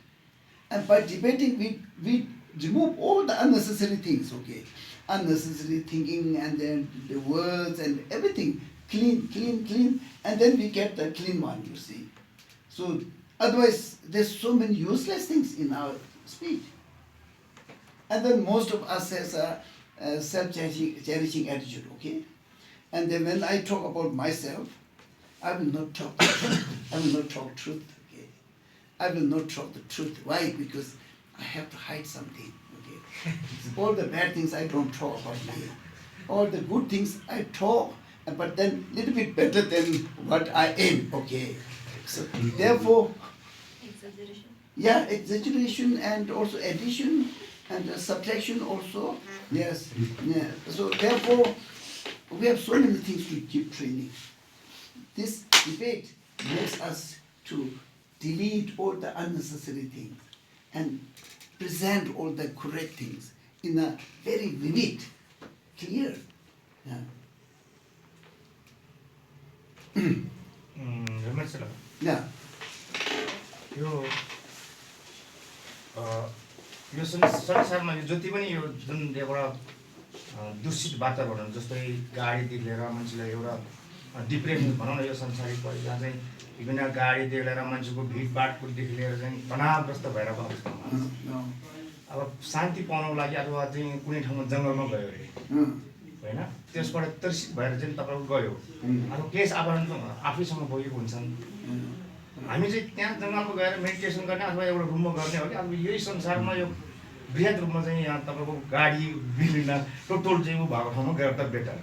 And by debating, we remove all the unnecessary things, okay? Unnecessary thinking and then the words and everything, clean, and then we get the clean one, you see. So otherwise, there's so many useless things in our speech. And then most of us has a self-cherishing attitude, okay? And then when I talk about myself, I will not talk truth, okay? I will not talk the truth. Why? Because I have to hide something, okay? All the bad things I don't talk about me. All the good things I talk, but then little bit better than what I am, okay? So therefore, Exaggeration. yeah, exaggeration and also addition and subtraction also. Yes. Yeah. So therefore, we have so many things to keep training. This debate makes us to delete all the unnecessary things and present all the correct things in a very vivid, clear. Yeah. हेर्नुहोस् न Yeah. यो संसारमा यो जति पनि यो जुन एउटा दूषित वातावरण जस्तै गाडीदेखि लिएर मान्छेलाई एउटा डिप्रेसन भनौँ न यो संसारिक पहिला चाहिँ विभिन्न गाडीदेखि लिएर मान्छेको भिडभाडदेखि लिएर चाहिँ तनावग्रस्त भएर अवस्थामा अब शान्ति पाउनको लागि अथवा चाहिँ कुनै ठाउँमा जङ्गलमा गयो अरे होइन त्यसबाट तर्सित भएर चाहिँ तपाईँको गयो अब केस आवरण आफैसँग बोकेको हुन्छन् हामी चाहिँ त्यहाँ जङ्गलमा गएर मेडिटेसन गर्ने अथवा एउटा रुममा गर्ने हो कि अब यही संसारमा यो बृहत रूपमा चाहिँ यहाँ तपाईँको गाडी बिलिन टोटल चाहिँ ऊ भएको ठाउँमा गएर त better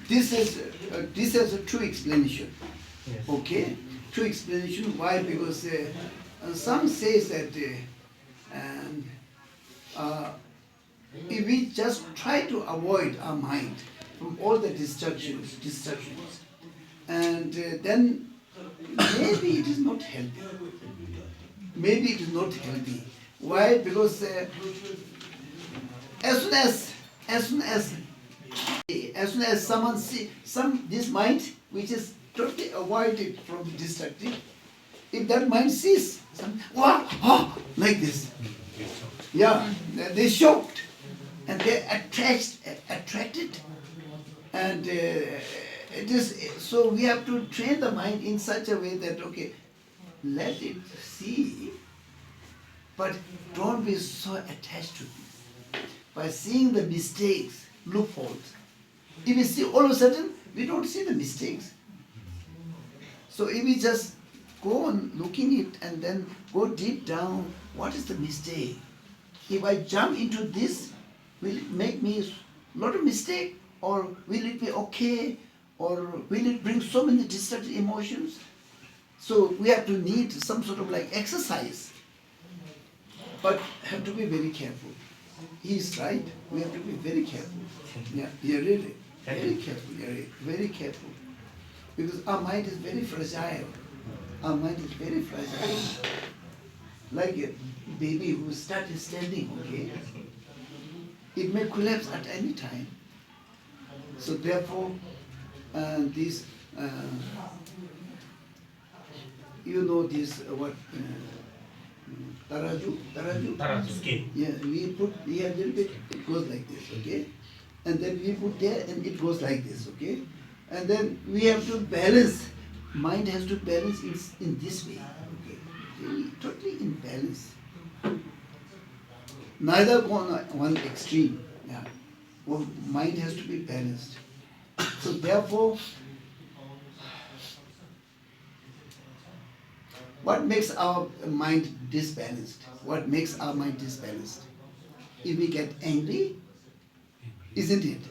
This is a true explanation. Yes. Okay, true explanation. Why? Because some says that if we just try to avoid our mind from all the distractions, and then maybe it is not healthy. Maybe it is not healthy. Why? Because as soon as someone see this mind which is totally avoided from destructive, if that mind sees some like this, yeah, they shocked and they attracted, and it is so we have to train the mind in such a way that okay, let it see, but don't be so attached to it. By seeing the mistakes, loopholes. If we see all of a sudden, we don't see the mistakes. So if we just go on looking it and then go deep down, what is the mistake? If I jump into this, will it make me a lot of mistake? Or will it be okay? Or will it bring so many destructive emotions? So we have to need some sort of like exercise. But have to be very careful. He is right. We have to be very careful. Yeah, really. Very careful, very careful. Because our mind is very fragile. our mind is very fragile. Like a baby who started standing, okay? It may collapse at any time. So therefore, this, you know this, taraju? Taraju. Scale. Yeah, we put here a little bit, it goes like this, okay? And then we put there and it goes like this, okay? And then we have to balance, mind has to balance in this way, okay? Really, totally in balance. Neither one extreme, yeah. Well, mind has to be balanced. So therefore, what makes our mind disbalanced? What makes our mind disbalanced? If we get angry, isn't it?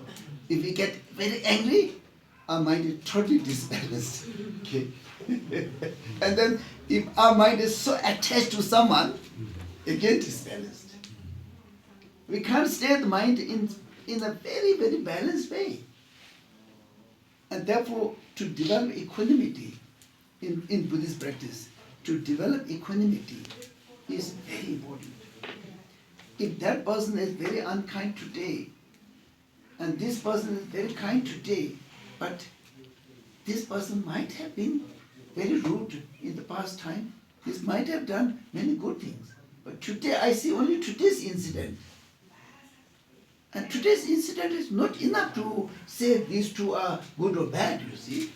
If we get very angry, our mind is totally disbalanced. Okay. And then if our mind is so attached to someone, again disbalanced. We can't stay the mind in a very, very balanced way. And therefore, to develop equanimity in Buddhist practice, to develop equanimity is very important. If that person is very unkind today, and this person is very kind today, but this person might have been very rude in the past time, this might have done many good things. But today I see only today's incident. And today's incident is not enough to say these two are good or bad, you see.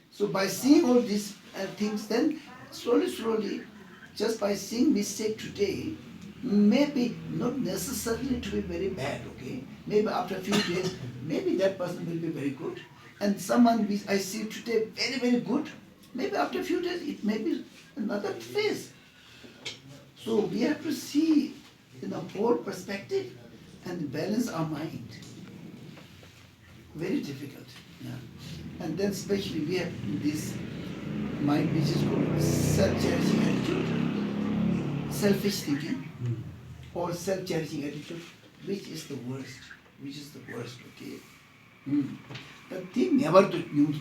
So by seeing all these things, then slowly, just by seeing mistake today, maybe not necessarily to be very bad, okay? Maybe after a few days, maybe that person will be very good. And someone I see today very, very good, maybe after a few days it may be another phase. So we have to see in a whole perspective and balance our mind. Very difficult. Yeah. And then especially we have this mind which is called self-cherishing attitude, selfish thinking, or self-cherishing attitude, which is the worst. Which is the worst, okay? The thing never to use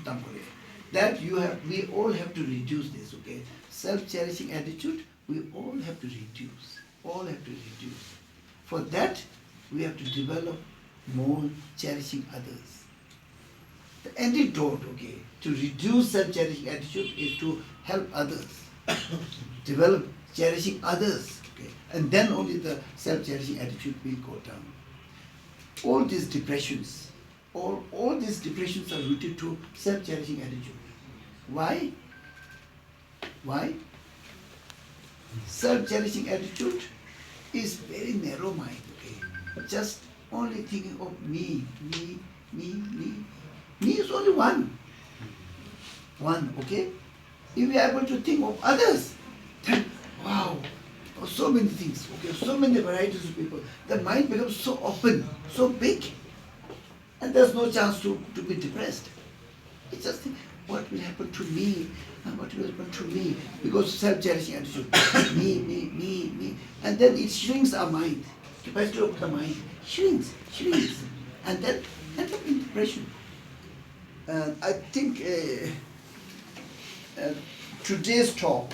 that we all have to reduce this, okay? Self-cherishing attitude, we all have to reduce. All have to reduce. For that, we have to develop more cherishing others. The antidote, okay, to reduce self-cherishing attitude is to help others, develop cherishing others, okay, and then only the self-cherishing attitude will go down. All these depressions are rooted to self-cherishing attitude. Why? Why? Self-cherishing attitude is very narrow mind, okay? Just only thinking of me. Me is only one. One, okay? If we are able to think of others, then wow, so many things, okay, so many varieties of people. The mind becomes so open, so big, and there's no chance to be depressed. It's just think, what will happen to me? What will happen to me? Because self-cherishing attitude, me. And then it shrinks our mind. Capacity of the mind shrinks. And then end up in depression. I think today's talk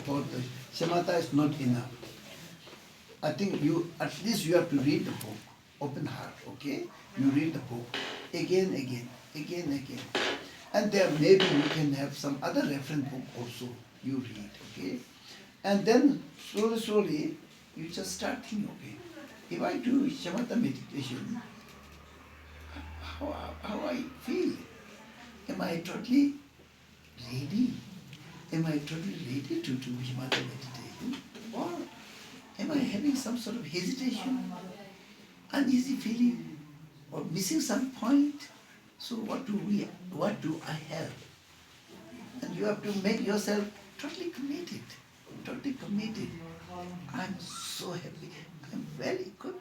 about the shamatha is not enough. I think at least you have to read the book, open heart, okay? You read the book again. And there maybe you can have some other reference book also you read, okay? And then slowly you just start thinking, okay, if I do shamatha meditation, how I feel? Am I totally ready? Am I totally ready to do shamatha meditation? Or am I having some sort of hesitation, uneasy feeling, or missing some point? So what do I have? And you have to make yourself totally committed. I'm so happy. I'm very good.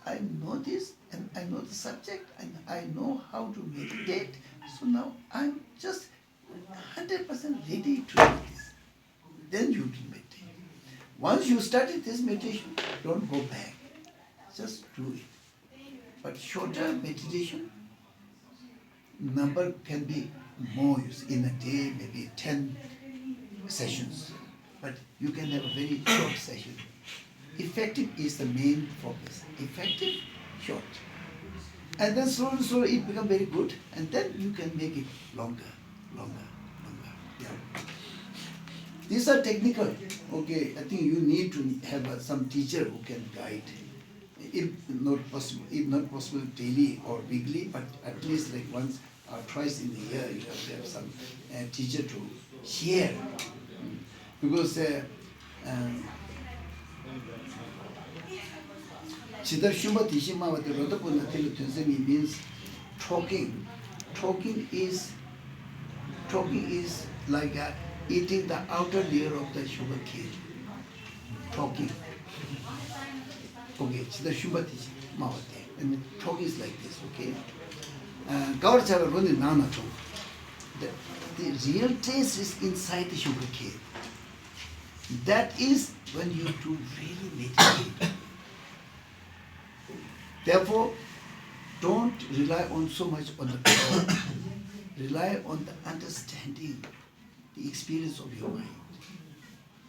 I know this and I know the subject and I know how to meditate. So now I'm just 100% ready to do this. Then you will meditate. Once you started this meditation, don't go back. Just do it. But shorter meditation, number can be more use. In a day, maybe 10 sessions. But you can have a very short session. Effective is the main focus. Effective, short. And then slowly it becomes very good. And then you can make it longer. Yeah. These are technical. Okay, I think you need to have some teacher who can guide. If not possible daily or weekly, but at least like once or twice in a year, you have to have some teacher to share. Because Chidar Shumba Tishima with the Rodapuna Telusemi means talking. Talking is like eating the outer layer of the sugar cane. Talking. Okay, Chidar Shumba Tishima. And talking is like this, okay? Gaur Chava Runi Nana Chong. The real taste is inside the sugar cane. That is when you do really meditate. Therefore, don't rely on so much on the power. Rely on the understanding, the experience of your mind.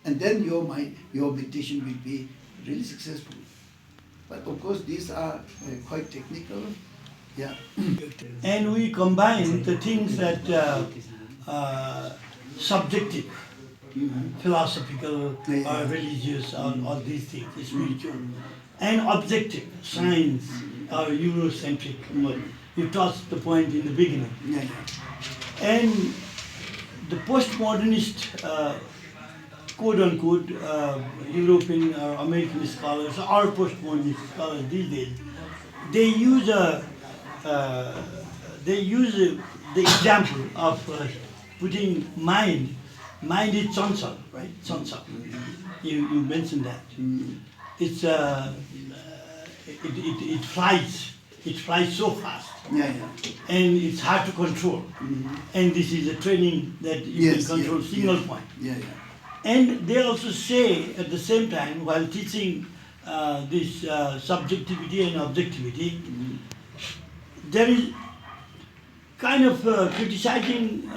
And then your meditation will be really successful. But of course, these are quite technical. Yeah. And we combine the things that subjective, philosophical, or religious, all these things, spiritual, and objective, science, or Eurocentric. You touched the point in the beginning. And the postmodernist, quote-unquote, European or American scholars, or postmodernist scholars these days, they use the example of putting mind. Mind is chansal, right? Chansal. You mentioned that. It's it flies. It flies so fast. And it's hard to control. And this is a training that you can control single point. And they also say at the same time, while teaching this subjectivity and objectivity, there is kind of criticizing,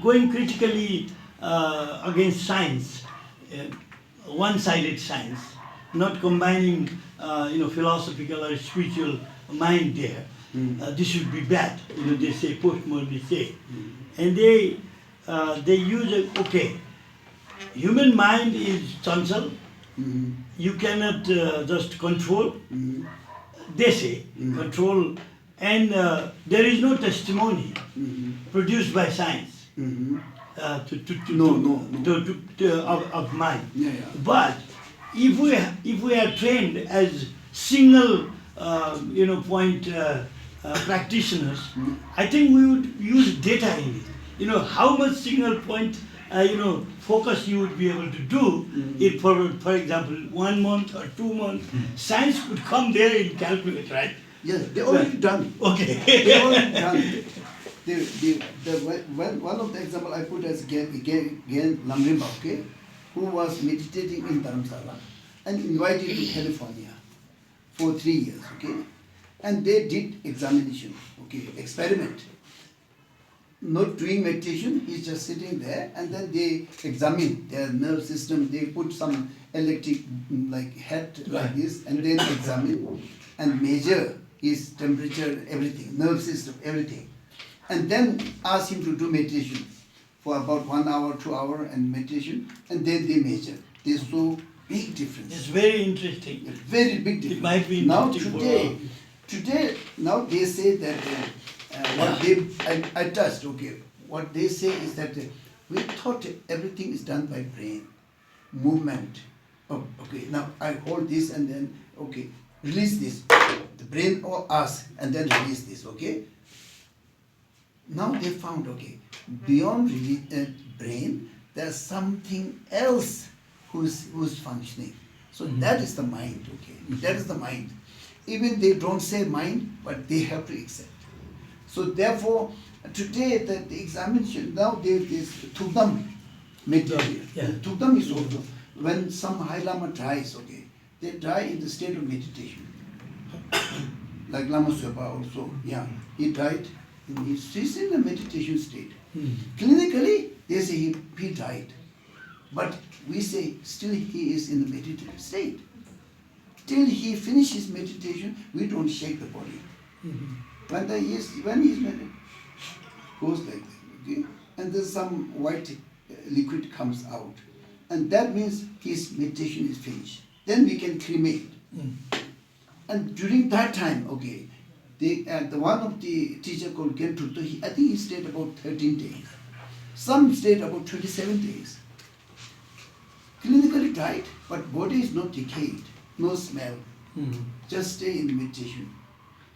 going critically against science, one-sided science, not combining, philosophical or spiritual mind there. This should be bad, they say, postmodernists say. And they use human mind is chansal. You cannot just control. They say control, and there is no testimony produced by science of mind. But if we are trained as single point practitioners, I think we would use data in it. How much single point focus you would be able to do if, for example, 1 month or 2 months, science could come there and calculate, right? Yes, they already done. Okay. They already done. One of the example I put as again Lamrimba, okay, who was meditating in Dharamsala and invited to California for 3 years, okay, and they did examination, okay, experiment. Not doing meditation, he's just sitting there, and then they examine their nerve system. They put some electric head like this, and then examine and measure his temperature, everything, nerve system, everything, and then ask him to do meditation for about 1 hour, 2 hours, and meditation, and then they measure. They saw big difference. It's very interesting. A very big difference. It might be now interesting today, now they say that. I touched, okay. What they say is that we thought everything is done by brain, movement. Oh, okay, now I hold this and then, okay, release this. The brain or us, and then release this, okay? Now they found, okay, beyond brain, there's something else who's functioning. So that is the mind, okay? That is the mind. Even they don't say mind, but they have to accept. So therefore, today the examination, now there is Thukdam meditation. Thukdam is also, when some High Lama dies, okay, they die in the state of meditation. Like Lama Supa also, he died, he's in the meditation state. Clinically, they say he died. But we say still he is in the meditative state. Till he finishes meditation, we don't shake the body. When he is meditating, goes like that, okay? And there's some white liquid comes out. And that means his meditation is finished. Then we can cremate. And during that time, okay, the one of the teacher called Gentruto, I think he stayed about 13 days. Some stayed about 27 days. Clinically died, but body is not decayed, no smell. Just stay in meditation.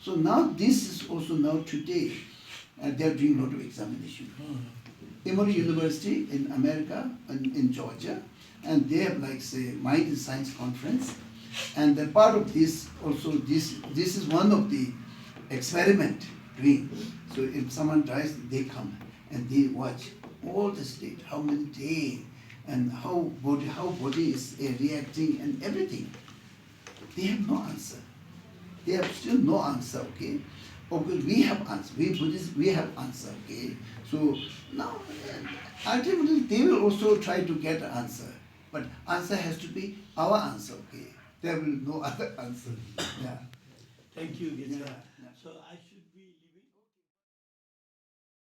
So now this is also now today, and they are doing a lot of examination. Emory University in America and in Georgia, and they have like say Mind and Science Conference, and the part of this also this is one of the experiment doing. So if someone dies, they come and they watch all the state, how many days, and how body is reacting and everything. They have no answer. They have still no answer, okay? Okay, we have answer. We Buddhists, we have answer, okay? So now, ultimately, they will also try to get an answer. But answer has to be our answer, okay? There will be no other answer. Yeah. Thank you, Gese. Yeah. So I should